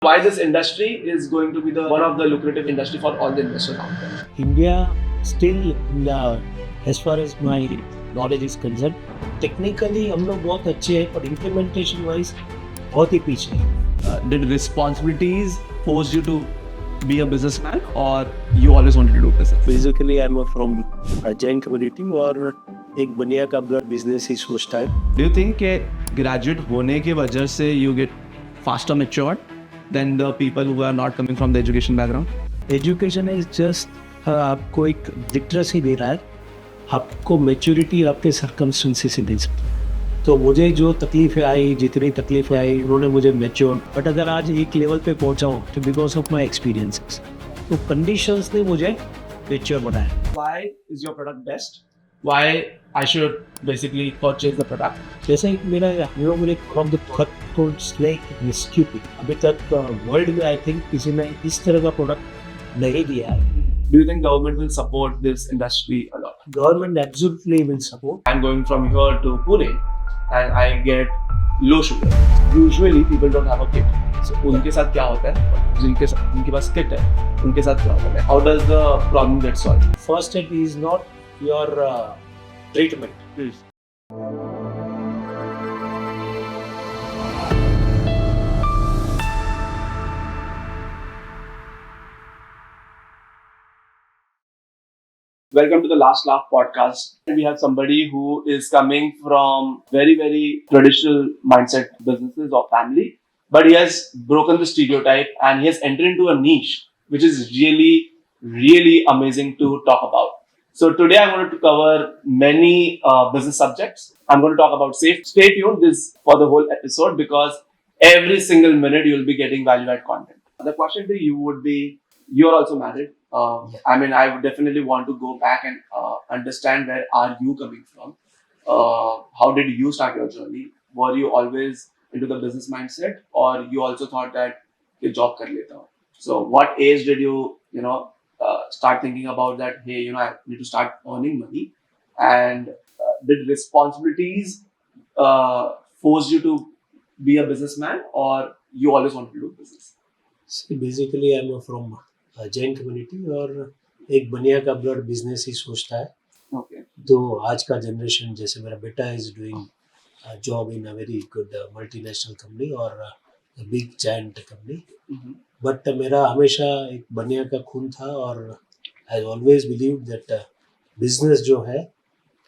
Why this industry is going to be the one of the lucrative industry for all the investors out there. India still in the, as far as my knowledge is concerned, technically हम लोग बहुत अच्छे हैं पर implementation wise बहुत ही पीछे हैं. Did responsibilities force you to be a businessman or you always wanted to do business? Basically I'm from a Jain community और एक बनिया का ब्लड बिजनेस ही सोचता है. Do you think कि graduate होने की वजह से you get faster matured than the people who are not coming from the education background? Education is just आपको एक लिटरेसी दे रहा है, आपको मेच्योरिटी आपके सर्कमस्टेंसेस से दे सकता है. तो मुझे जो तकलीफें आई, जितनी तकलीफें आई, उन्होंने मुझे मेच्योर. बट अगर आज एक लेवल पे पहुंचा हूँ तो बिकॉज ऑफ माई एक्सपीरियंसेस, तो कंडीशंस ने मुझे मेच्योर बनाया. Why is your product best? Why I should basically purchase the product? जैसे एक मेरा मेरे फ्रॉम द रेस्क्यू. अभी तक वर्ल्ड में आई थिंक किसी ने इस तरह का प्रोडक्ट नहीं दिया है. Do you think government will support this industry a lot? Government absolutely will support. I'm going from here to Pune and I get low sugar. Usually people don't have a kit. So उनके साथ क्या होता है? जिनके पास kit है, उनके साथ क्या होता है? How does the problem get solved? First step is not your treatment. Welcome to the Last Laugh podcast. We have somebody who is coming from very, very traditional mindset businesses or family, but he has broken the stereotype and he has entered into a niche which is really, really amazing to talk about. So today I'm going to cover many business subjects. I'm going to talk about safe. Stay tuned this for the whole episode because every single minute you'll be getting value-add content. The question to you would be, you're also married. I mean, I would definitely want to go back and understand where are you coming from. How did you start your journey? Were you always into the business mindset, or you also thought that a job kar leta hu? So, what age did you start thinking about that? Hey, I need to start earning money, and did responsibilities force you to be a businessman, or you always wanted to do business? See, basically I'm from Jain community और एक बनिया का blood business ही सोचता है. Okay. तो आज का generation, जैसे मेरा बेटा is doing job in a very good multinational company और बिग जायंट कंपनी. बट मेरा हमेशा एक बनिया का खून था और I always believe that business जो है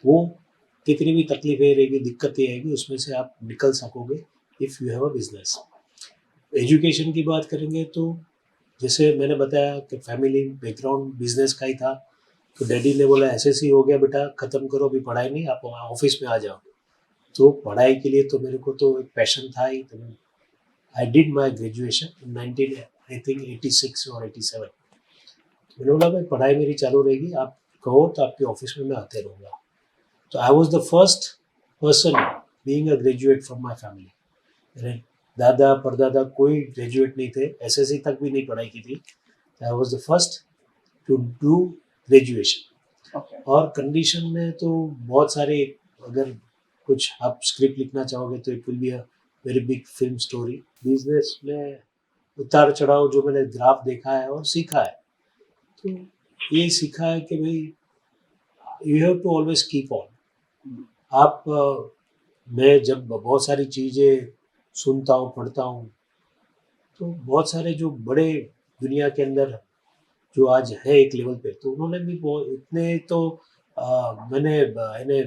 वो कितनी भी तकलीफें रहेगी, दिक्कतें आएगी, उसमें से आप निकल सकोगे if you have a business. Education की बात करेंगे तो जैसे मैंने बताया कि फैमिली बैकग्राउंड बिजनेस का ही था. तो डैडी ने बोला एसएससी हो गया बेटा, ख़त्म करो, अभी पढ़ाई नहीं, आप ऑफिस में आ जाओ. तो पढ़ाई के लिए तो मेरे को तो एक पैशन था ही. तो I did my graduation in 1986 और 87. मैंने बोला भाई पढ़ाई मेरी चालू रहेगी, आप कहो तो आपके ऑफिस में मैं आते रहूँगा. तो आई was the first person being a graduate from my family. दादा परदादा कोई ग्रेजुएट नहीं थे, एसएससी तक भी नहीं पढ़ाई की थी. I was the first to do graduation. Okay. और कंडीशन में तो बहुत सारे, अगर कुछ आप स्क्रिप्ट लिखना चाहोगे तो it will be a very big film story. Business में उतार चढ़ाव जो मैंने ग्राफ देखा है और सीखा है, तो ये सीखा है कि भाई you have to always keep on. आप मैं जब बहुत सारी चीज़ें सुनता हूँ, पढ़ता हूँ, तो बहुत सारे जो बड़े दुनिया के अंदर जो आज है एक लेवल पे, तो उन्होंने भी बहुत इतने तो मैंने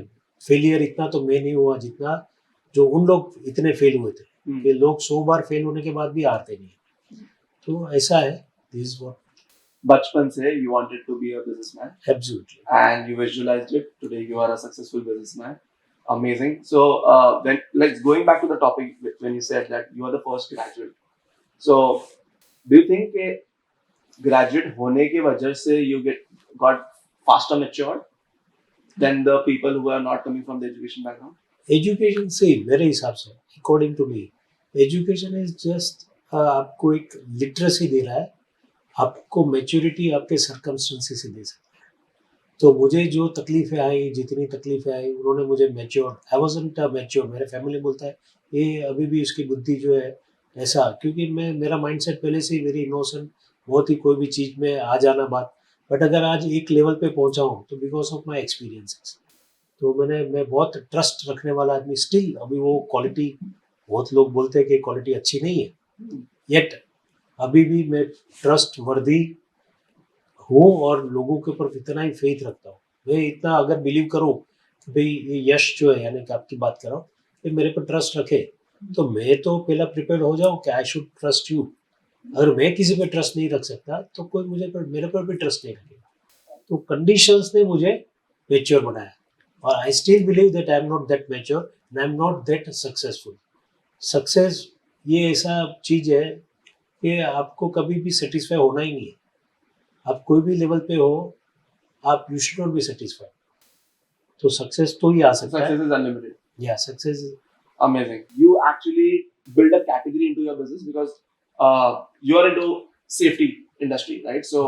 फेलियर इतना तो मैं नहीं हुआ जितना जो उन लोग इतने फेल हुए थे. कि लोग 100 बार फेल होने के बाद भी हारते नहीं. तो ऐसा है. This is what. बचपन से you wanted to be a businessman absolutely. and you visualized it. Today you are a successful businessman. Amazing. So then let's going back to the topic when you said that you are the first graduate. So do you think that graduate होने की वजह से you got faster matured than the people who are not coming from the education background? Education से मेरे हिसाब से, according to me, education is just आपको एक लिटरेसी दे रहा है, आपको मेच्योरिटी आपके सर्कमस्टेंसेस से दे सकता है. तो मुझे जो तकलीफें आई, जितनी तकलीफें आई, उन्होंने मुझे मैच्योर. I wasn't mature. मेरे फैमिली बोलता है ये अभी भी उसकी बुद्धि जो है ऐसा, क्योंकि मैं मेरा माइंडसेट पहले से ही वेरी इनोसेंट, बहुत ही कोई भी चीज़ में आ जाना बात, बट अगर आज एक लेवल पे पहुंचा हूँ तो बिकॉज ऑफ माई एक्सपीरियंसेस। तो मैं बहुत ट्रस्ट रखने वाला आदमी स्टिल, अभी वो क्वालिटी, बहुत लोग बोलते हैं कि क्वालिटी अच्छी नहीं है, येट अभी भी मैं ट्रस्ट वर्दी हूँ और लोगों के ऊपर इतना ही फेथ रखता हूँ। मैं इतना अगर बिलीव करूँ कि भाई ये यश जो है, यानी कि आपकी बात कर रहा हूँ, ये मेरे पर ट्रस्ट रखे, तो मैं तो पहला प्रिपेयर हो जाऊँ कि आई शुड ट्रस्ट यू। अगर मैं किसी पे ट्रस्ट नहीं रख सकता तो कोई मेरे पर भी ट्रस्ट नहीं रखेगा। तो कंडीशंस ने मुझे मेच्योर बनाया, और I still believe that I am not that mature and I am not that successful. Success ये ऐसा चीज़ है कि आपको कभी भी सेटिस्फाई होना ही नहीं है। आप कोई भी लेवल पे हो, आप you should not be satisfied. तो सक्सेस तो ही आ सकता है, Success is unlimited. या success. Amazing. You actually build a category into your business because you are into safety industry, right? So,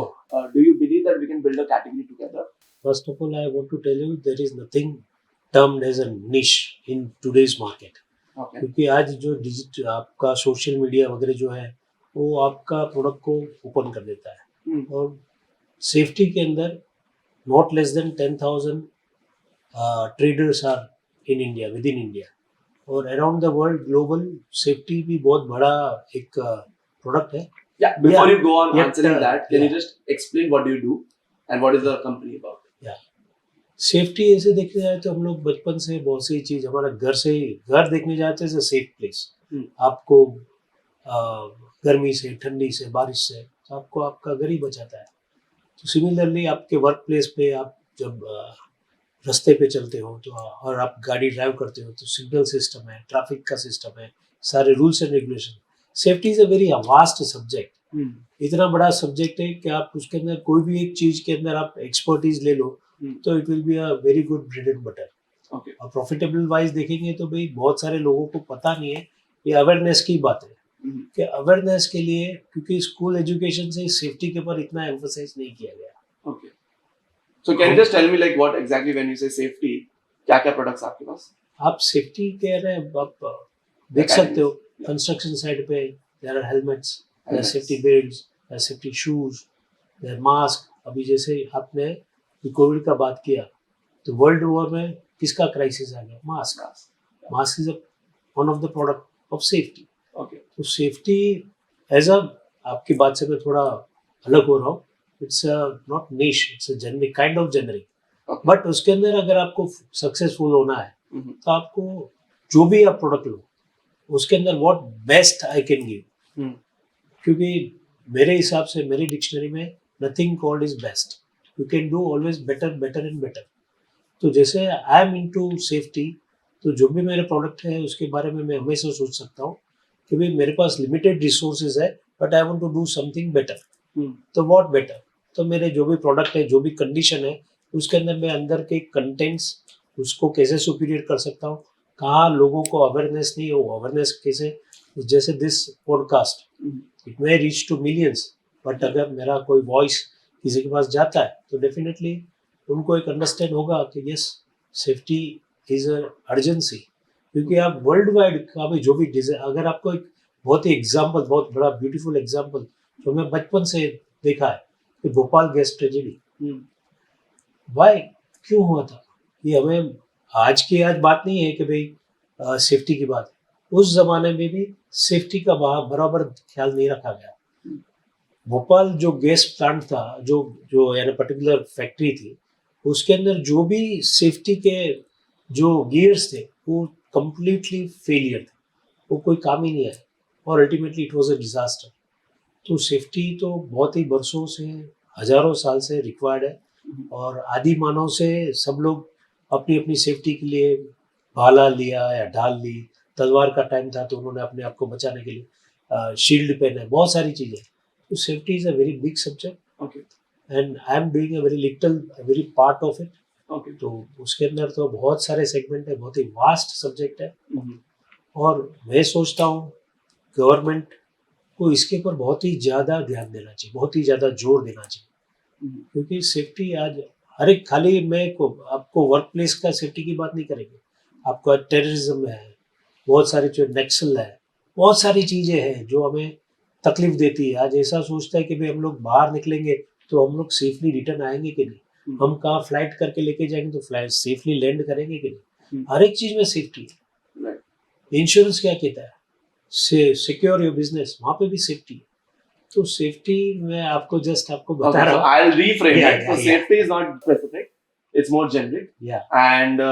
do you believe that we can build a category together? First of all I want to tell you there is nothing termed as a niche in today's market. Okay. क्योंकि आज जो digital आपका social media वगैरह जो है, वो आपका product को ओपन कर देता है। और सेफ्टी के अंदर not less than 10,000 traders are in India, within India, और around the world global safety भी बहुत बड़ा एक प्रोडक्ट है। Yeah. Before Yeah. you go on Yet, answering that, can you yeah. just explain what do you do and what is the company about? Safety ऐसे देखने जाए तो हम लोग बचपन से बहुत सी चीज, हमारा घर से ही, घर देखने जाते हैं सेफ प्लेस। आपको गर्मी से, ठंडी से, बारिश से, तो आपको आपका घर ही बचाता है। तो सिमिलरली आपके वर्क प्लेस पे आप जब रास्ते पे चलते हो तो, और आप गाड़ी ड्राइव करते हो, तो सिग्नल सिस्टम है, ट्रैफिक का सिस्टम है, सारे rules and regulation. Safety is a very vast subject, इतना बड़ा सब्जेक्ट है कि आप उसके अंदर कोई भी एक चीज के अंदर आप एक्सपर्टीज ले लो तो it will be a very good bread and butter. Okay. और प्रॉफिटेबल वाइज देखेंगे तो भाई बहुत सारे लोगों को पता नहीं है, ये अवेयरनेस की बात है कि अवेयरनेस के लिए, क्योंकि स्कूल एजुकेशन से सेफ्टी के ऊपर इतना एम्फोसाइज नहीं किया गया। Okay. So can you just tell me like what exactly when you say safety, क्या-क्या products आपके पास? आप सेफ्टी कह रहे हैं, आप देख सकते हो कंस्ट्रक्शन साइड पे there are helmets, there safety belts, there safety shoes, there mask. अभी जैसे आपने कोविड का बात किया तो वर्ल्ड वॉर में किसका क्राइसिस आ गया? Mask. Mask is one of the product of safety. Okay. तो सेफ्टी एज अ, आपकी बात से मैं थोड़ा अलग हो रहा हूँ, इट्स नॉट निश, it's a generic kind of generic. Okay. But उसके अंदर अगर आपको सक्सेसफुल होना है तो आपको जो भी आप प्रोडक्ट लो उसके अंदर what best I can give, क्योंकि मेरे हिसाब से मेरी डिक्शनरी में nothing called is best, you can do always better, better and better. तो जैसे आई एम इनटू सेफ्टी, तो जो भी मेरे प्रोडक्ट है उसके बारे में मैं हमेशा सोच सकता हूँ कि भाई मेरे पास लिमिटेड रिसोर्सेज है but I want to do something better. तो व्हाट बेटर, तो मेरे जो भी प्रोडक्ट है, जो भी कंडीशन है, उसके अंदर मैं अंदर के कंटेंट्स उसको कैसे सुपीरियर कर सकता हूँ, कहाँ लोगों को अवेयरनेस नहीं हो, अवेयरनेस कैसे, जैसे this podcast it may reach to millions, but अगर मेरा कोई वॉइस किसी के पास जाता है तो डेफिनेटली उनको एक अंडरस्टैंड होगा कि yes safety is a urgency. क्योंकि आप वर्ल्ड वाइड का भी जो भी अगर आपको एक बहुत ही एग्जाम्पल, बहुत बड़ा ब्यूटीफुल एग्जाम्पल जो मैं बचपन से देखा है कि भोपाल गैस ट्रेजेडी वाई क्यों हुआ था, ये हमें आज की आज बात नहीं है कि भाई सेफ्टी की बात है, उस जमाने में भी सेफ्टी का बराबर ख्याल नहीं रखा गया। भोपाल जो गैस प्लांट था, जो जो यानी पर्टिकुलर फैक्ट्री थी, उसके अंदर जो भी सेफ्टी के जो गियर्स थे वो कंप्लीटली फेलियर थे, वो कोई काम ही नहीं आया और ultimately it was a disaster. तो सेफ्टी तो बहुत ही बरसों से, हजारों साल से रिक्वायर्ड है, और आदि मानव से सब लोग अपनी अपनी सेफ्टी के लिए भाला लिया या ढाल ली, तलवार का टाइम था तो उन्होंने अपने आप को बचाने के लिए शील्ड पहने, बहुत सारी चीज़ें। तो safety is a very big subject, Okay. And I am doing a very part of it. Okay. तो उसके अंदर तो बहुत सारे सेगमेंट है, बहुत ही वास्ट सब्जेक्ट है, और मैं सोचता हूँ गवर्नमेंट को इसके ऊपर बहुत ही ज़्यादा ध्यान देना चाहिए, बहुत ही ज़्यादा जोर देना चाहिए, क्योंकि सेफ्टी आज हर एक, खाली मैं को आपको वर्क प्लेस का सेफ्टी की बात नहीं करेंगे, आपका टेररिज्म है, बहुत सारे जो नेक्सल है, बहुत सारी चीज़ें हैं जो हमें तकलीफ देती है। आज ऐसा सोचता है कि भाई हम लोग बाहर निकलेंगे तो हम लोग सेफली रिटर्न आएंगे कि नहीं, हम कहाँ फ्लाइट करके लेके जाएंगे तो फ्लाइट सेफली लैंड करेंगे कि नहीं। हर एक चीज़ में सेफ्टी है। इंश्योरेंस क्या कहता है, से सिक्योर योर बिजनेस, वहाँ पे भी सेफ्टी है। तो सेफ्टी मैं आपको जस्ट आपको बता Okay, रहा so हूँ। I'll reframe Yeah, it. So yeah, yeah. safety is not specific; it's more generic. या And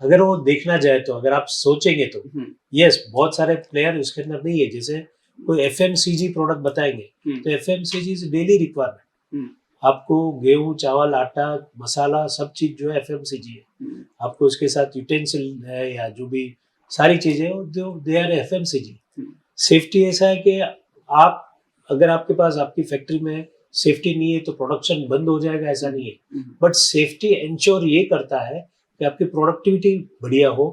अगर वो देखना जाए तो, अगर आप सोचेंगे तो hmm, यस, बहुत सारे प्लेयर उसके अंदर नहीं है। जैसे कोई एफएमसीजी प्रोडक्ट बताएंगे hmm, तो FMCG is daily requirement. hmm, आपको गेहूं, चावल, आटा, मसाला सब चीज जो है एफएमसीजी है। hmm, आपको इसके साथ यूटेंसिल है या जो भी सारी चीजें हैं, जो they are FMCG. hmm, safety ऐसा है कि आप, अगर आपके पास आपकी फैक्ट्री में सेफ्टी नहीं है तो प्रोडक्शन बंद हो जाएगा, ऐसा नहीं है। hmm, बट सेफ्टी इंश्योर ये करता है कि आपकी प्रोडक्टिविटी बढ़िया हो,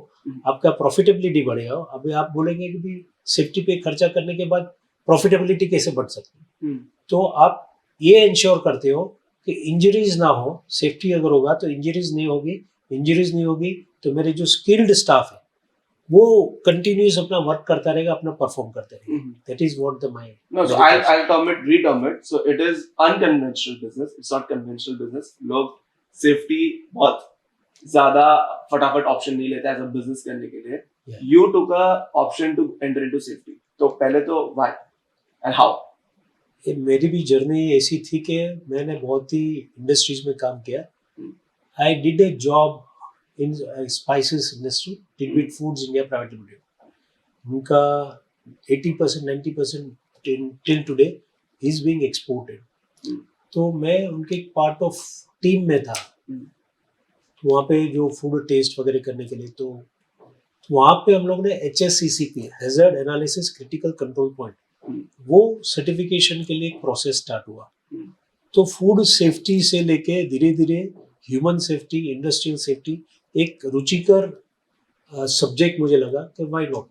आपका प्रॉफिटेबिलिटी बढ़िया हो। अभी आप बोलेंगे कि भी सेफ्टी पे खर्चा करने के बाद प्रॉफिटेबिलिटी कैसे बढ़ सकती है, hmm, तो आप ये इंश्योर करते हो कि इंजरीज ना हो। सेफ्टी अगर होगा तो इंजरीज नहीं होगी, इंजरीज नहीं होगी तो मेरे जो स्किल्ड स्टाफ है वो कंटिन्यूस अपना वर्क करता रहेगा, अपना परफॉर्म करते रहेगा। hmm. That is what the mind. No, so I'll reterm it. So it is unconventional business. It's not conventional business. लोग safety बहुत ज़्यादा फटाफट ऑप्शन नहीं लेते एज अ बिजनेस करने के लिए. Yeah. You took a option to enter into safety. तो पहले तो why and how? ये मेरी भी जर्नी ऐसी थी कि मैंने बहुत ही इंडस्ट्रीज में काम किया। I did a job in spices industry, tidbit foods India private limited. उनका 80% 90% till today is being exported. तो मैं उनके एक पार्ट ऑफ टीम में था। तो वहाँ पे जो फूड टेस्ट वगैरह करने के लिए, तो वहाँ पे हम लोग ने HACCP, hazard analysis critical control point, वो सर्टिफिकेशन के लिए एक प्रोसेस स्टार्ट हुआ। तो फूड सेफ्टी से लेके धीरे धीरे ह्यूमन सेफ्टी, इंडस्ट्रियल सेफ्टी एक रुचिकर सब्जेक्ट मुझे लगा कि व्हाई नॉट।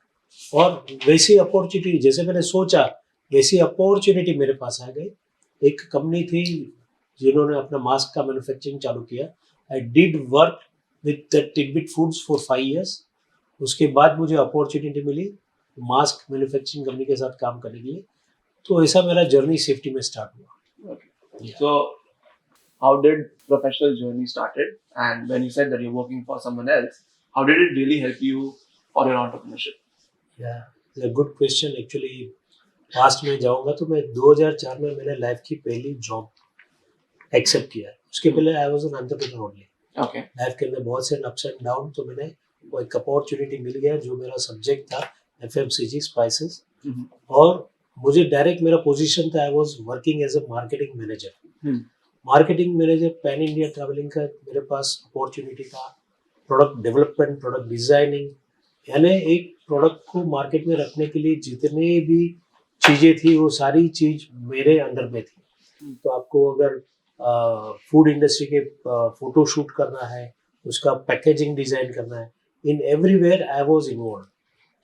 और वैसी अपॉर्चुनिटी जैसे मैंने सोचा वैसी अपॉर्चुनिटी मेरे पास आ गई। एक कंपनी थी जिन्होंने अपना मास्क का मैन्युफैक्चरिंग चालू किया। I did work with tidbit foods for 5 years। उसके बाद मुझे अपॉर्चुनिटी मिली मास्क मैन्युफैक्चरिंग कंपनी के साथ काम करने के लिए। तो ऐसा मेरा जर्नी सेफ्टी में स्टार्ट हुआ। Okay. Yeah. So how did professional journey started? And when you said that you're working for someone else, how did it really help you for your entrepreneurship? या गुड क्वेश्चन। एक्चुअली पास्ट में जाऊंगा तो मैं 2004 में मैंने life की पहली job accept किया। उसके पहले I was an entrepreneur only. Okay. Life के अंदर बहुत से अप्स एंड डाउन, तो मैंने वो एक अपॉर्चुनिटी मिल गया जो मेरा सब्जेक्ट था FMCG स्पाइसेस। Mhm. और मुझे डायरेक्ट मेरा पोजीशन था, I was working as a marketing manager. Marketing manager pan India travelling का मेरे पास अपॉर्चुनिटी था। प्रोडक्ट डेवलपमेंट, प्रोडक्ट डिजाइनिंग, यानी एक प्रोडक्ट को मार्केट में रखने के लिए जितने भी चीज़ें थी वो सारी चीज़ मेरे अंडर में थी। तो आपको अगर फूड इंडस्ट्री के फोटो शूट करना है, उसका पैकेजिंग डिज़ाइन करना है, in everywhere I was involve.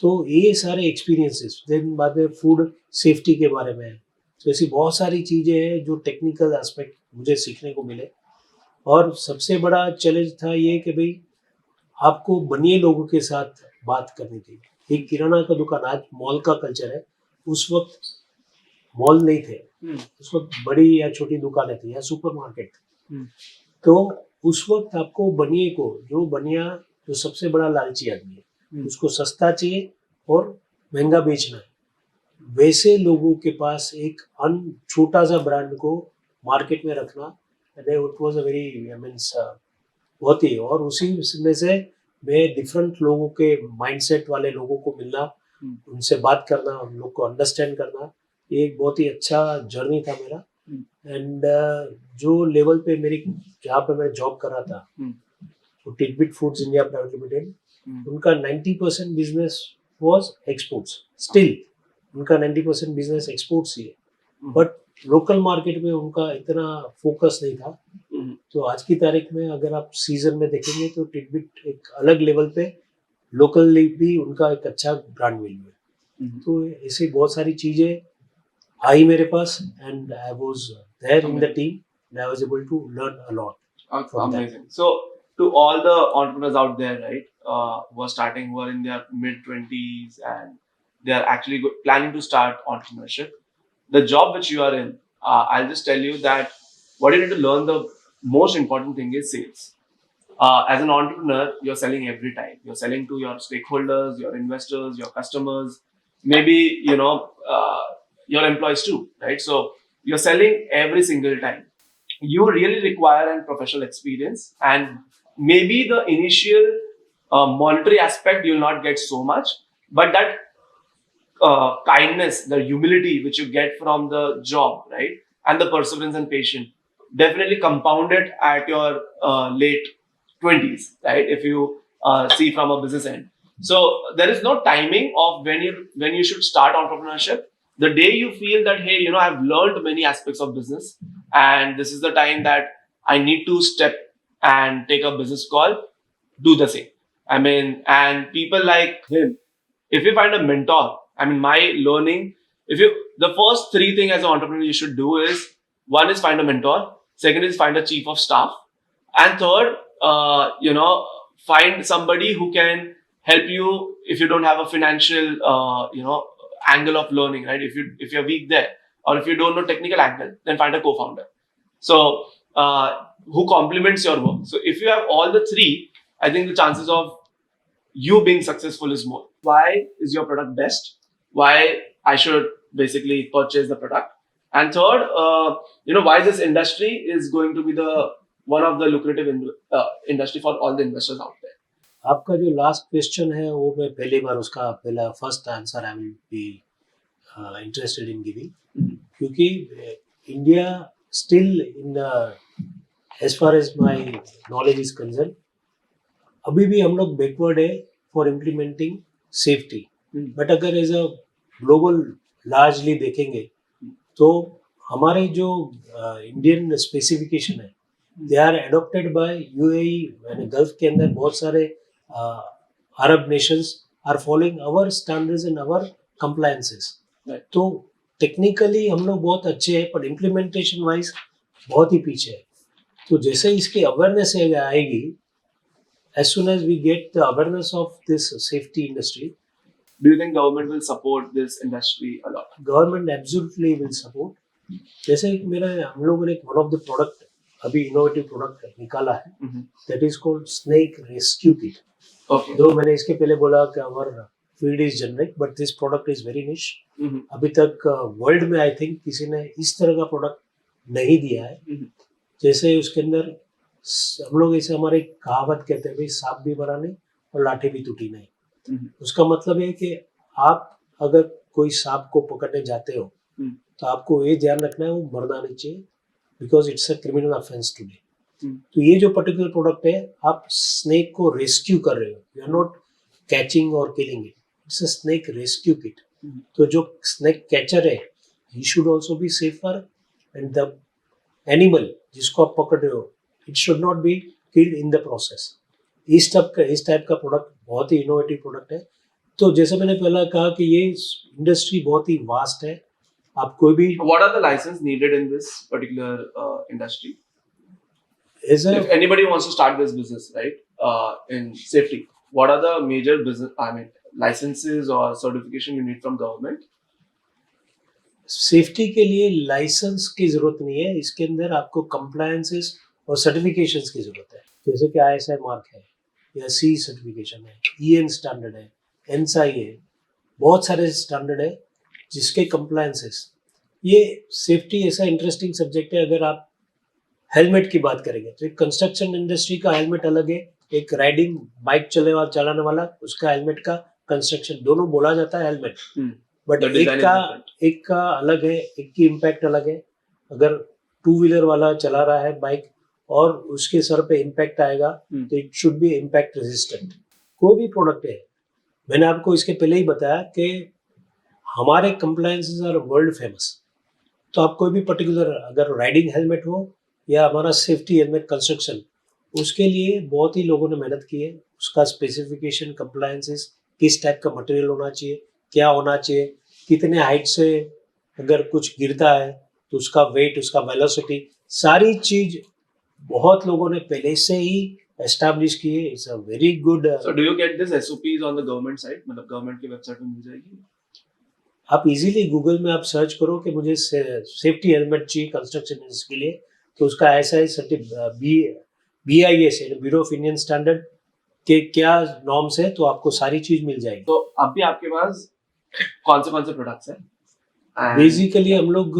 तो ये सारे एक्सपीरियंसेस, देन बाद में फूड सेफ्टी के बारे में, तो ऐसी बहुत सारी चीज़ें हैं जो टेक्निकल एस्पेक्ट मुझे सीखने को मिले। और सबसे बड़ा चैलेंज था ये कि भाई आपको बनिए लोगों के साथ बात करनी थी। एक किराना का दुकान, आज मॉल का कल्चर है, उस वक्त मॉल नहीं थे, उस वक्त बड़ी या छोटी दुकानें थी या सुपरमार्केट। तो उस वक्त आपको बनिए को, जो बनिया जो सबसे बड़ा लालची आदमी है, उसको सस्ता चाहिए और महंगा बेचना है, वैसे लोगों के पास एक छोटा सा ब्रांड को मार्केट में रखना, it was a very means बहुत ही। और उसी में से मैं डिफरेंट लोगों के माइंडसेट वाले लोगों को मिलना, उनसे बात करना, उन लोग को अंडरस्टैंड करना, ये एक बहुत ही अच्छा जर्नी था मेरा। एंड जो लेवल पे मेरी, जहाँ पे मैं जॉब कर रहा था, तो tidbit foods India private limited, उनका 90% बिजनेस वाज एक्सपोर्ट्स। स्टिल उनका 90% बिजनेस एक्सपोर्ट्स ही है, बट लोकल मार्केट में उनका इतना फोकस नहीं था। तो आज की तारीख में अगर आप सीजन में देखेंगे तो टिडबिट एक अलग लेवल पे लोकली भी उनका एक अच्छा ब्रांड वैल्यू है। तो ऐसी बहुत सारी चीज़ें आई मेरे पास, and I was there in the team, and I was able to learn a lot. Amazing. So, to all the entrepreneurs out there, right, who are starting, who are in their mid 20s and they are actually planning to start entrepreneurship. The job which you are in, I'll just tell you that what you need to learn, the most important thing is sales. As an entrepreneur, you're selling every time. You're selling to your stakeholders, your investors, your customers, maybe your employees too, right? So you're selling every single time. You really require a professional experience, and maybe the initial monetary aspect you'll not get so much, but that kindness, the humility which you get from the job, right, and the perseverance and patience, definitely compounded at your late 20s, right? If you see from a business end, so there is no timing of when you should start entrepreneurship. The day you feel that, hey, I've learned many aspects of business, and this is the time that I need to step and take a business call, do the same. I mean, and people like him, if you find a mentor, I mean, my learning, the first three things as an entrepreneur you should do is, one is find a mentor, second is find a chief of staff, and third, find somebody who can help you if you don't have a financial, angle of learning, right? If you're weak there, or if you don't know technical angle, then find a co-founder. So, who complements your work. So, if you have all the three, I think the chances of you being successful is more. Why is your product best? Why I should basically purchase the product? And third, why this industry is going to be the one of the lucrative industry for all the investors out there. आपका जो last question है वो मैं पहली बार उसका पहला first answer I will be interested in giving, क्योंकि India still in as far as my knowledge is concern अभी भी हम लोग बैकवर्ड है फॉर इम्प्लीमेंटिंग सेफ्टी. बट अगर एज अ ग्लोबल लार्जली देखेंगे तो हमारे जो इंडियन स्पेसिफिकेशन है they are adopted by UAE, यानी गल्फ के अंदर बहुत सारे Arab nations are following our standards and our compliances. तो टेक्निकली हम लोग बहुत अच्छे हैं पर इम्प्लीमेंटेशन वाइज बहुत ही पीछे है. तो जैसे इसकी अवेयरनेस आएगी, as soon as we get the awareness of this safety industry, do you think government will support this industry a lot? Government absolutely will support. जैसे हम लोगों ने one of the product अभी innovative product निकाला है, that is called snake rescue kit. Okay. तो मैंने इसके पहले बोला कि our field is generic, but this product is very niche. अभी तक वर्ल्ड में आई थिंक किसी ने इस तरह का प्रोडक्ट नहीं दिया है. जैसे उसके अंदर हम लोग ऐसे हमारे कहावत कहते हैं भाई, सांप भी मरा नहीं और लाठी भी टूटी नहीं. उसका मतलब है कि आप अगर कोई सांप को पकड़ने जाते हो तो आपको ये ध्यान रखना है वो मरना नहीं चाहिए, because it's a criminal offence today. तो ये जो पर्टिकुलर प्रोडक्ट है, आप स्नेक को रेस्क्यू कर रहे हो, यू आर नॉट कैचिंग और killing it, it's a snake rescue kit. तो जो स्नेक कैचर है he should also be safer, and the animal जिसको आप पकड़ रहे हो it should not be killed in the process. इस टाइप का प्रोडक्ट बहुत ही इनोवेटिव प्रोडक्ट है. तो जैसे मैंने पहला कहा कि ये इंडस्ट्री बहुत ही वास्ट है. आप कोई भी What are the license needed in this particular industry? If anybody wants to start this business, right, in safety, what are the major licenses or certification you need from government? Safety के लिए licence की जरूरत नहीं है. इसके अंदर आपको compliances और सर्टिफिकेशंस की जरूरत है. जैसे कि ISI मार्क है या C सर्टिफिकेशन है, EN स्टैंडर्ड है, NSI है, बहुत सारे स्टैंडर्ड है जिसके कंप्लायंसेस. ये सेफ्टी ऐसा इंटरेस्टिंग सब्जेक्ट है. अगर आप हेलमेट की बात करेंगे तो एक कंस्ट्रक्शन इंडस्ट्री का हेलमेट अलग है, एक राइडिंग बाइक चलाने वाला उसका हेलमेट का कंस्ट्रक्शन दोनों बोला जाता है हेलमेट, बट एक का अलग है, एक की इम्पैक्ट अलग है. अगर टू व्हीलर वाला चला रहा है बाइक और उसके सर पे इम्पैक्ट आएगा तो it should be impact resistant. कोई भी प्रोडक्ट है, मैंने आपको इसके पहले ही बताया कि हमारे कंप्लायंसेस आर वर्ल्ड फेमस. तो आप कोई भी पर्टिकुलर अगर राइडिंग हेलमेट हो या हमारा सेफ्टी हेलमेट कंस्ट्रक्शन, उसके लिए बहुत ही लोगों ने मेहनत की है. उसका स्पेसिफिकेशन, कंप्लायंसेस, किस टाइप का मटेरियल होना चाहिए, क्या होना चाहिए, कितने हाइट से अगर कुछ गिरता है तो उसका वेट, उसका वेलोसिटी, सारी चीज बहुत लोगों ने पहले से ही एस्टैब्लिश की है. It's a very good. So do you get this SOPs on the government side? मतलब गवर्नमेंट की वेबसाइट पे मिल जाएगी? आप इजीली गूगल में आप सर्च करो कि मुझे सेफ्टी हेलमेट चाहिए कंस्ट्रक्शन के लिए, तो उसका ऐसा BIS है, ब्यूरो ऑफ इंडियन स्टैंडर्ड के क्या नॉर्म्स है, तो आपको सारी चीज मिल जाएगी। तो अभी आपके पास कौन से प्रोडक्ट्स हैं? And- बेसिकली हम लोग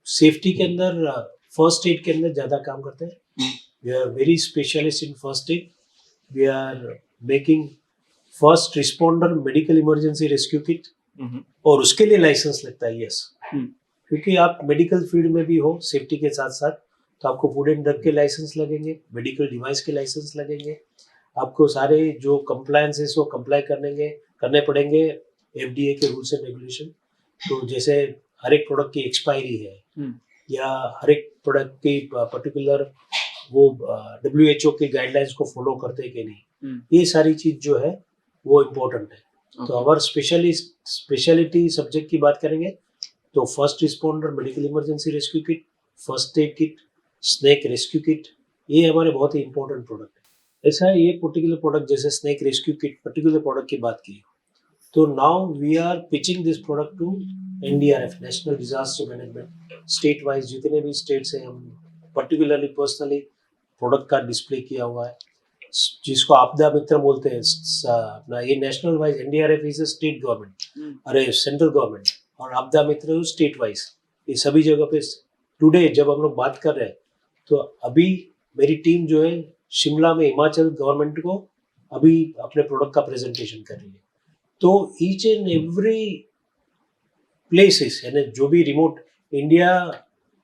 सेफ्टी के अंदर फर्स्ट एड के अंदर ज्यादा काम करते हैं। We are very specialist in first aid. We are making first responder medical emergency rescue kit, hmm, और उसके लिए लाइसेंस लगता है। यस, हम्म, क्योंकि आप मेडिकल फील्ड में भी हो सेफ्टी के साथ साथ, तो आपको फूड एंड ड्रग के लाइसेंस लगेंगे, मेडिकल डिवाइस के लाइसेंस लगेंगे, आपको सारे जो कंप्लायंसेस वो कंप्लाई करने पड़ेंगे FDA के रूल्स एंड रेगुलेशन। तो जैसे हर एक प्रोडक्ट की एक्सपायरी है, हम्म, या हर एक प्रोडक्ट की पर्टिकुलर वो WHO की गाइडलाइंस को फॉलो करते हैं कि नहीं, हम्म, ये सारी चीज जो है वो इम्पोर्टेंट है। तो okay. अगर स्पेशलिटी सब्जेक्ट की बात करेंगे तो first responder medical emergency rescue kit, first aid kit, snake rescue kit, ये हमारे बहुत ही इंपॉर्टेंट प्रोडक्ट है। ऐसा है, ये पर्टिकुलर प्रोडक्ट जैसे snake rescue kit particular product की बात की, तो now we are pitching this product to NDRF, national disaster management. State wise जितने भी स्टेट्स हैं, हम पर्टिकुलरली पर्सनली प्रोडक्ट का डिस्प्ले किया हुआ है, जिसको आपदा मित्र बोलते हैं अपना। ये national wise NDRF is a state government, अरे सेंट्रल गवर्नमेंट, और आपदा मित्र स्टेट वाइज। ये सभी जगह पे टुडे जब हम लोग बात कर रहे हैं, तो अभी मेरी टीम जो है शिमला में हिमाचल गवर्नमेंट को अभी अपने प्रोडक्ट का प्रेजेंटेशन कर रही है। तो ईच एंड एवरी प्लेसेस, यानी जो भी रिमोट इंडिया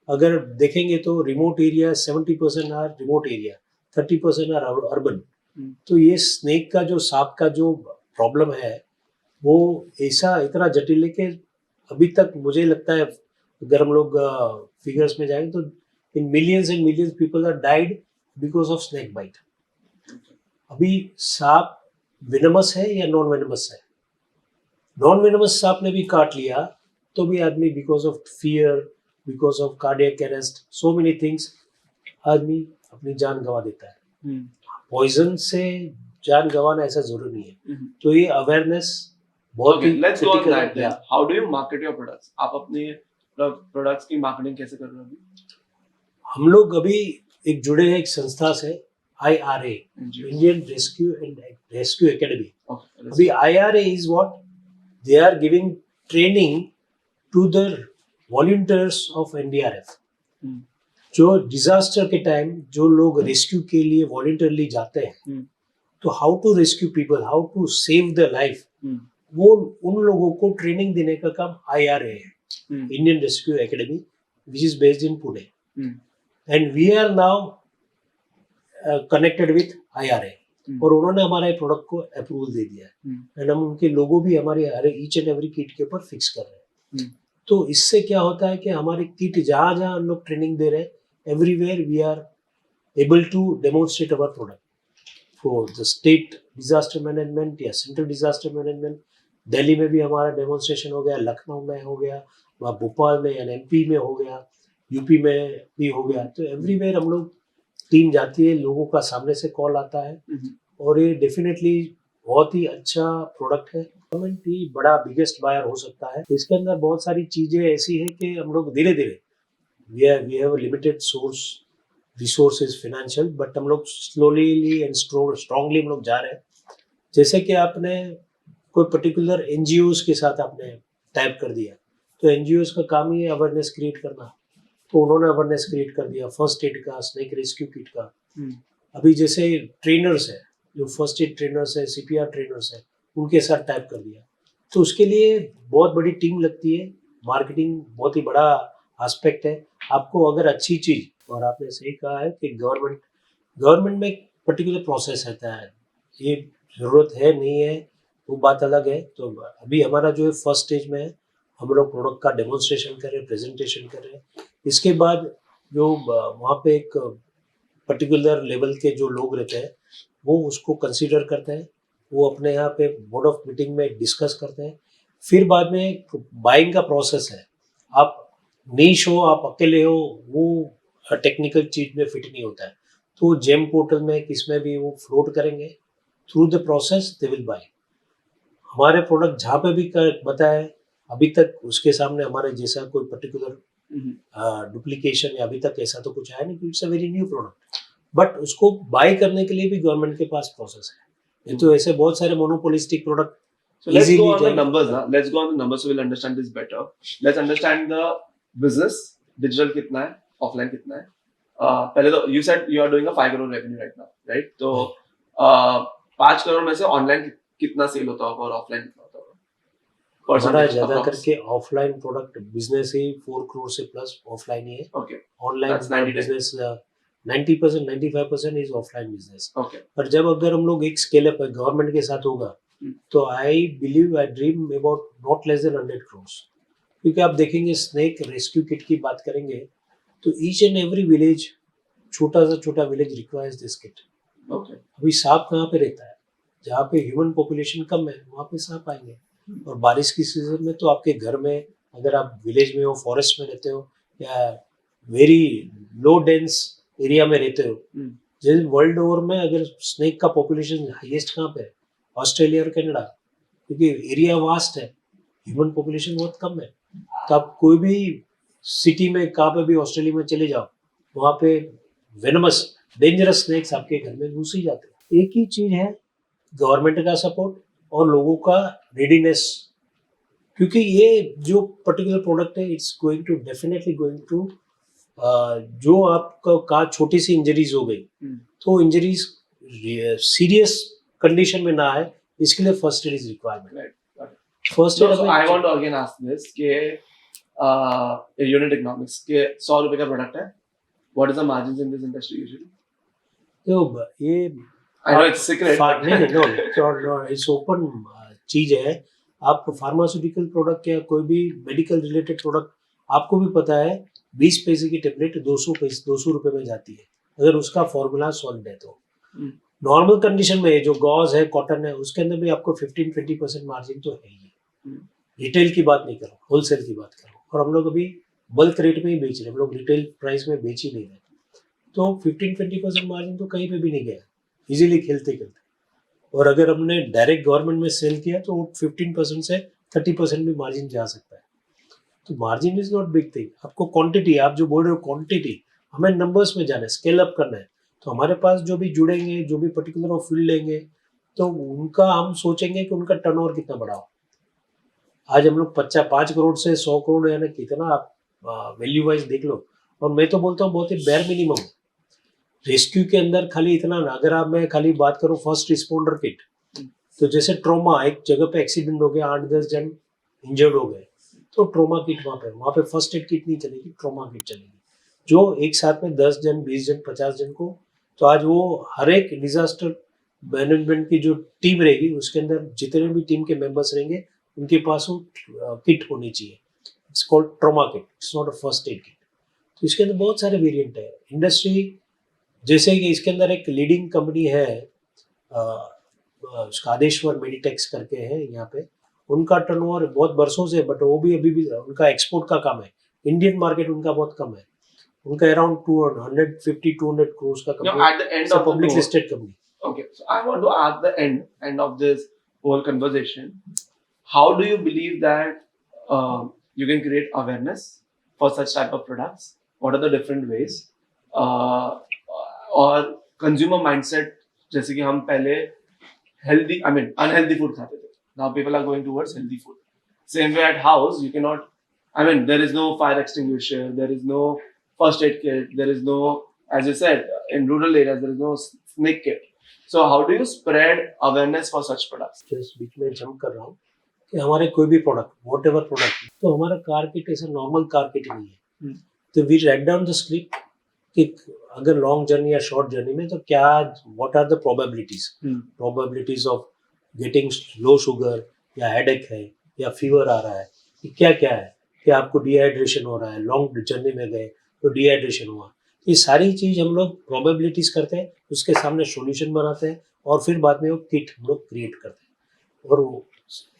अगर देखेंगे तो remote area 70% are remote area, 30% are urban. तो ये स्नेक का जो सांप का जो प्रॉब्लम है वो ऐसा इतना जटिल है कि अभी तक मुझे लगता है अगर हम लोग फिगर्स में जाएंगे तो in millions and millions people are died because of snake bite. अभी सांप विनमस है या नॉन विनमस है? नॉन विनमस सांप ने भी काट लिया तो भी आदमी because of fear, because of cardiac arrest, so many things, आदमी अपनी जान गंवा देता है। पॉइजन से जान गंवाना ऐसा जरूरी नहीं है। तो ये अवेयरनेस बहुत ही let's go on critical that है। then. How do you market your products? आप अपने प्रोडक्ट्स की मार्केटिंग कैसे कर रहे हो अभी? हम लोग अभी एक जुड़े हैं एक संस्था से, IRA, इंडियन रेस्क्यू एकेडमी। अभी IRA is what they are giving training to the volunteers of NDRF। जो डिजास्टर के टाइम जो लोग रेस्क्यू के लिए वॉलंटियरली जाते हैं, तो how to rescue people, how to save the life, वो उन लोगों को ट्रेनिंग देने का काम IRA है, Indian rescue academy, which is based in Pune. And we are now connected with IRA, और उन्होंने हमारे प्रोडक्ट को अप्रूवल दे दिया है, एंड हम उनके लोगो भी हमारे ईच एंड एवरी किट के ऊपर फिक्स कर रहे हैं। तो इससे क्या होता है कि हमारे किट जहाँ जहाँ हम लोग ट्रेनिंग दे रहे हैं, everywhere we are able to demonstrate our product for the state disaster management या सेंट्रल डिजास्टर मैनेजमेंट। दिल्ली में भी हमारा डेमोन्स्ट्रेशन हो गया, लखनऊ में हो गया, वहाँ भोपाल में या MP में हो गया, UP में भी हो गया। तो एवरीवेयर हम लोग टीम जाती है, लोगों का सामने से कॉल आता है, और ये डेफिनेटली बहुत ही अच्छा प्रोडक्ट है। गवर्नमेंट ही बड़ा बिगेस्ट बायर हो सकता है। इसके अंदर बहुत सारी चीजें ऐसी है कि हम लोग धीरे धीरे we have limited source resources financial, but हम लोग स्लोली एंड स्ट्रांगली हम लोग जा रहे हैं। जैसे कि आपने कोई पर्टिकुलर NGOs के साथ आपने टाइप कर दिया, तो NGOs का काम ही है अवेयरनेस क्रिएट करना, तो उन्होंने अवेयरनेस क्रिएट कर दिया फर्स्ट एड का, स्नेक रेस्क्यू किट का। अभी जैसे ट्रेनर्स है, जो फर्स्ट एड ट्रेनर्स है, CPR ट्रेनर्स है, उनके साथ टाइप कर दिया, तो उसके लिए बहुत बड़ी टीम लगती है। मार्केटिंग बहुत ही बड़ा एस्पेक्ट है। आपको अगर अच्छी चीज, और आपने सही कहा है कि गवर्नमेंट में पर्टिकुलर प्रोसेस रहता है, ये जरूरत है नहीं है वो बात अलग है। तो अभी हमारा जो है फर्स्ट स्टेज में है, हम लोग प्रोडक्ट का डेमोन्स्ट्रेशन कर रहे हैं, प्रेजेंटेशन कर रहे हैं। इसके बाद जो वहाँ पे एक पर्टिकुलर लेवल के जो लोग रहते हैं वो उसको कंसीडर करते हैं, वो अपने यहाँ पे बोर्ड ऑफ मीटिंग में डिस्कस करते हैं। फिर बाद में बाइंग का प्रोसेस है। आप नीश हो, आप अकेले हो, वो टेक्निकल चीज में फिट नहीं होता है, तो जेम पोर्टल में किसमें भी वो फ्लोट करेंगे, through the process they will buy. हमारे प्रोडक्ट जहाँ पे भी बताए अभी तक उसके सामने हमारे जैसा कोई पर्टिकुलर Mhm. डुप्लीकेशन या अभी तक ऐसा तो कुछ आया नहीं, क्योंकि it's a very new product. But उसको बाय करने के लिए भी गवर्नमेंट के पास प्रोसेस है। ये तो ऐसे बहुत सारे monopolistic product So let's go easily on the जाएंगे। numbers. Huh? Let's go on the numbers so we'll understand this better. Let's understand the business. Digital कितना है, offline कितना है. पहले तो you said you are doing a 5 crore revenue right now, right? तो 5 करोड़ में से online कितना सेल होता होगा और offline कितना होता होगा? हमारा Percentage ज्यादा approx. करके ऑफलाइन प्रोडक्ट बिजनेस ही 4 करोड़ से प्लस ऑफलाइन ही है। Okay. Online That's 90 business 90% 95% is offline business. Okay. पर जब अगर हम लोग एक स्केल अप गवर्नमेंट के साथ होगा तो I believe I dream about not less then 100 crore. क्योंकि आप देखेंगे स्नेक रेस्क्यू किट की बात करेंगे तो ईच एंड एवरी विलेज, छोटा से छोटा village requires this kit. Okay. अभी सांप कहाँ पे रहता है? जहाँ पे ह्यूमन पॉपुलेशन कम है वहाँ पे सांप आएंगे। और बारिश की सीजन में तो आपके घर में, अगर आप विलेज में हो, फॉरेस्ट में रहते हो या वेरी लो डेंस एरिया में रहते हो, Hmm. जैसे वर्ल्ड ओवर में अगर स्नेक का पॉपुलेशन हाईएस्ट कहाँ पे है? ऑस्ट्रेलिया और कनाडा, क्योंकि एरिया वास्ट है, ह्यूमन पॉपुलेशन बहुत कम है। तो आप कोई भी सिटी में कहाँ पे भी ऑस्ट्रेलिया में चले जाओ, वहाँ पे वेनमस डेंजरस स्नेक्स आपके घर में घुस ही जाते हैं। एक ही चीज है, गवर्नमेंट का सपोर्ट और लोगों का रेडीनेस। क्योंकि ये जो पर्टिकुलर प्रोडक्ट है it's going to definitely going to, जो आपका छोटी सी इंजरीज हो गई तो इंजरीज सीरियस कंडीशन में ना आए, इसके लिए first aid is requirement. Right. Got it. First So, aid so I want to again ask this कि यूनिट इकोनॉमिक्स के 100 रुपए का प्रोडक्ट है. What is the margins in this industry usually? तो ये I know it's secret. नहीं, it's open चीज है। आप फार्मास्यूटिकल प्रोडक्ट या कोई भी मेडिकल रिलेटेड प्रोडक्ट, आपको भी पता है 20 पैसे की टेबलेट 200 रुपए में जाती है, अगर उसका फॉर्मूला सॉल्व है तो। Hmm. नॉर्मल कंडीशन में जो गॉज है, कॉटन है, उसके अंदर भी आपको 15-20% मार्जिन तो है ही। Hmm. रिटेल की बात नहीं करो, होलसेल की बात करो। और हम लोग अभी बल्क रेट में ही बेच रहे हैं, हम लोग रिटेल प्राइस में बेच ही नहीं रहे। तो 15-20% मार्जिन तो कहीं पे भी नहीं गया, इजीली खेलते खेलते। और अगर हमने डायरेक्ट गवर्नमेंट में सेल किया तो 15% से 30% भी मार्जिन जा सकता है। तो margin is not big thing. आपको क्वांटिटी, आप जो बोल रहे हो क्वांटिटी, हमें नंबर्स में जाना है, स्केल अप करना है। तो हमारे पास जो भी जुड़ेंगे, जो भी पर्टिकुलर वो फील्ड लेंगे, तो उनका हम सोचेंगे कि उनका टर्नओवर कितना बड़ा हो। आज हम लोग 5 करोड़ से 100 करोड़, यानी कितना आप वैल्यू वाइज देख लो। और मैं तो बोलता हूँ बहुत ही बेयर मिनिमम रेस्क्यू के अंदर खाली इतना ना। अगर आप मैं खाली बात करूँ फर्स्ट रिस्पॉन्डर किट, तो जैसे ट्रोमा, एक जगह पे एक्सीडेंट हो गया, 8-10 जन इंजर्ड हो गए, तो ट्रोमा किट वहाँ पे फर्स्ट एड किट नहीं चलेगी, ट्रोमा किट चलेगी। जो एक साथ में 10 जन, 20 जन, 50 जन को, तो आज वो हर एक डिजास्टर मैनेजमेंट की जो टीम रहेगी उसके अंदर जितने भी टीम के मेंबर्स रहेंगे उनके पास वो किट होनी चाहिए। It's called trauma kit, it's not a first aid kit. तो इसके अंदर बहुत सारे वेरिएंट है। इंडस्ट्री जैसे कि इसके अंदर एक लीडिंग कंपनी है, कादेश्वर मेडिटेक्स करके है यहाँ पे, उनका टर्नओवर बहुत बरसों से, बट वो भी अभी भी उनका एक्सपोर्ट का काम है। इंडियन मार्केट उनका बहुत कम है, उनका अराउंड 250-200 करोड़ का You know, company, at the end of the public note, listed company. okay, so I want to ask the end of this whole conversation. How do you believe that you can create awareness for such type of products? What are the different ways? और consumer mindset, जैसे कि हम पहले unhealthy food खाते थे. Now people are going towards healthy food. Same way at house, you cannot. There is no fire extinguisher, there is no first aid kit, there is no, as you said, in rural areas there is no snake kit. So how do you spread awareness for such products? Just बीच में jump कर रहा हूँ कि हमारे कोई भी product, what ever product, तो हमारा कार किट ऐसा नॉर्मल कार किट नहीं है। तो we write down the script कि अगर लॉन्ग जर्नी या शॉर्ट जर्नी में तो क्या, what are the probabilities of getting low sugar, या हेडेक है, या फीवर आ रहा है, कि क्या क्या है, कि आपको डिहाइड्रेशन हो रहा है, लॉन्ग जर्नी में गए तो डिहाइड्रेशन हुआ। ये सारी चीज़ हम लोग प्रोबेबिलिटीज करते हैं, उसके सामने सॉल्यूशन बनाते हैं और फिर बाद में वो किट हम लोग क्रिएट करते हैं। और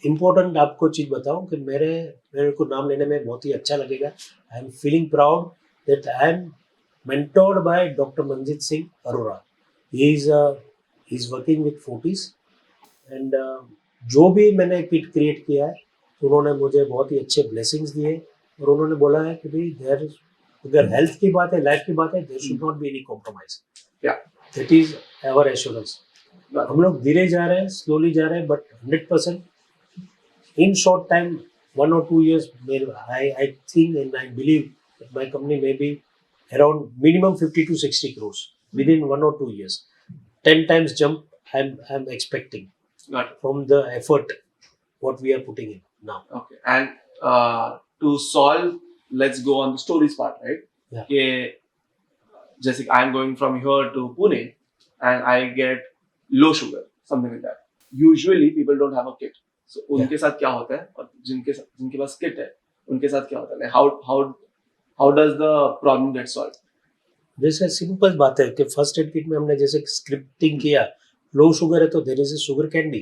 इम्पोर्टेंट आपको चीज़ बताऊं कि मेरे को नाम लेने में बहुत ही अच्छा लगेगा। I am feeling proud that I am mentored by Dr. Manjit Singh Arora. He is working with Fortis, and जो भी मैंने किट क्रिएट किया है तो उन्होंने मुझे बहुत ही अच्छे ब्लेसिंग्स दिए और उन्होंने बोला है कि भाई देयर अगर हेल्थ की बात है, लाइफ की बात है, there should not be any compromise. Yeah. That is our assurance. हम लोग धीरे जा रहे हैं, स्लोली जा रहे हैं, but 100% in short time, 1 or 2 years, I think and I believe that my company may be around minimum 50 to 60 crores within 1 or 2 years. 10 times jump I'm expecting Got it. from the effort what we are putting in now. Okay. And to solve, let's go on the stories part, right? Yeah. कि जैसे कि I'm going from here to Pune and I get low sugar, something like that. Usually people don't have a kit. So उनके साथ क्या होता है और जिनके पास kit है उनके साथ क्या होता है? Like how does the problem get solved? जैसे सिंपल बात है कि फर्स्ट एड किट में हमने जैसे स्क्रिप्टिंग किया, लो शुगर है तो there is a sugar candy,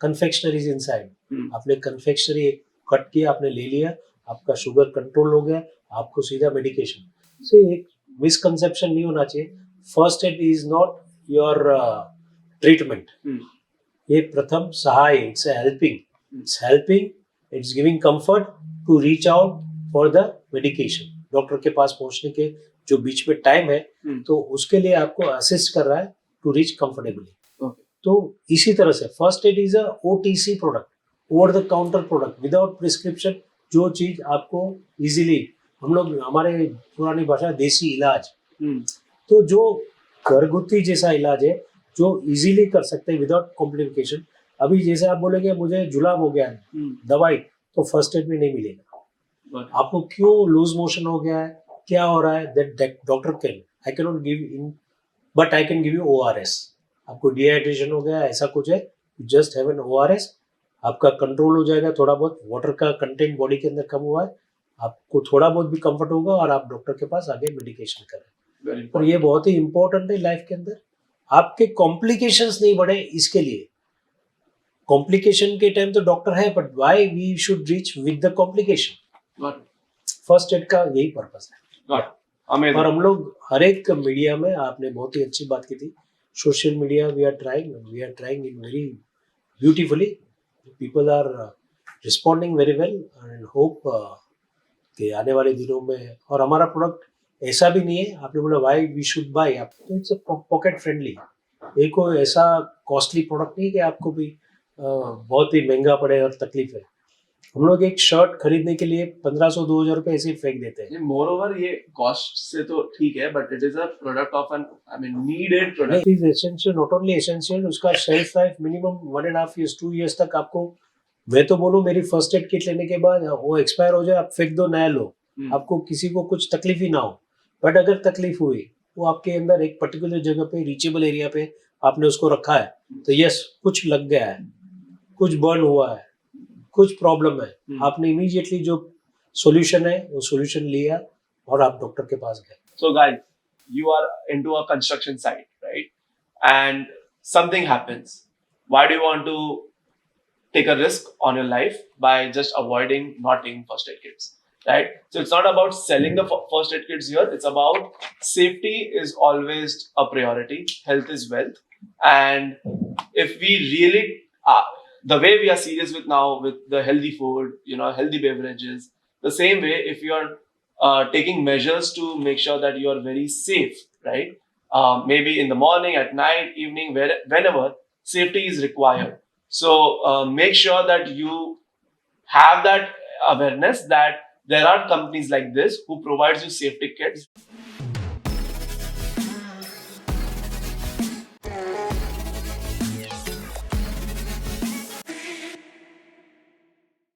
confectioneries inside. आपने कन्फेक्शनरी कट किया, आपने ले लिया, आपका शुगर कंट्रोल हो गया, आपको सीधा मेडिकेशन. से एक मिसकंसेप्शन नहीं होना चाहिए. First aid is not your treatment. ये प्रथम सहाय, it's helping, it's giving comfort to reach out for the medication. Doctor के पास पहुंचने के जो बीच में टाइम है तो उसके लिए आपको असिस्ट कर रहा है टू रीच कंफर्टेबली. तो इसी तरह से first aid is a OTC product, over the counter product without prescription. जो चीज आपको इजीली, हम लोग हमारे पुरानी भाषा देसी इलाज, तो जो घरगुती जैसा इलाज है जो इजीली कर सकते हैं विदाउट कॉम्प्लिकेशन. अभी जैसे आप बोलेंगे मुझे जुलाब हो गया है, दवाई तो फर्स्ट एड में नहीं मिलेगा. आपको क्यों लूज मोशन हो गया है, क्या हो रहा है, that doctor can, I can not give in, but I can give you ORS. आपको डिहाइड्रेशन हो गया, ऐसा कुछ है, जस्ट हैव एन ORS, आपका कंट्रोल हो जाएगा. थोड़ा बहुत वाटर का कंटेंट बॉडी के अंदर कम हुआ है, आपको थोड़ा बहुत भी कंफर्ट होगा और आप डॉक्टर के पास आगे मेडिकेशन करें. और ये बहुत ही इंपॉर्टेंट है लाइफ के अंदर. आपके कॉम्प्लिकेशंस नहीं बढ़े, इसके लिए कॉम्प्लिकेशन के टाइम तो डॉक्टर है, but why we should reach with the complication. First aid का यही पर्पस है. और हम लोग हर एक मीडिया में, आपने बहुत ही अच्छी बात की थी, social media we are trying in very beautifully. People are responding very well and hope कि आने वाले दिनों में. और हमारा प्रोडक्ट ऐसा भी नहीं है, आपने बोला व्हाई वी शुड बाय, तो इट्स पॉकेट फ्रेंडली. एक कोई ऐसा कॉस्टली प्रोडक्ट नहीं कि आपको भी बहुत ही महंगा पड़े और तकलीफ है. हम लोग एक शर्ट खरीदने के लिए 1500-2000 रुपए ऐसे ही फेंक देते हैं. मोर ओवर ये कॉस्ट से तो ठीक है, but it is a product of an, I mean, needed product. It is essential, not only essential, उसका shelf life minimum 1.5 years 2 years तक आपको. मैं तो बोलूँ मेरी फर्स्ट एड किट लेने के बाद वो एक्सपायर हो जाए, आप फेंक दो, नया लो, आपको किसी को कुछ तकलीफ ही ना हो. बट अगर तकलीफ हुई, वो आपके अंदर एक पर्टिकुलर जगह पे, रीचेबल एरिया पे आपने उसको रखा है, तो यस कुछ लग गया है, कुछ बर्न हुआ है, कुछ प्रॉब्लम है, आपने इमीडिएटली जो सॉल्यूशन है वो सॉल्यूशन लिया और आप डॉक्टर के पास गए. So guys, you are into a construction site, right? And something happens. Why do you want to take a risk on your life by just avoiding not taking first aid kits, right? So it's not about selling the first aid kits here. It's about safety is always a priority. Health is wealth. And if we really, the way we are serious with now with the healthy food, healthy beverages, the same way if you are taking measures to make sure that you are very safe, right? Maybe in the morning, at night, evening, whenever, safety is required. So make sure that you have that awareness that there are companies like this who provides you safety kits.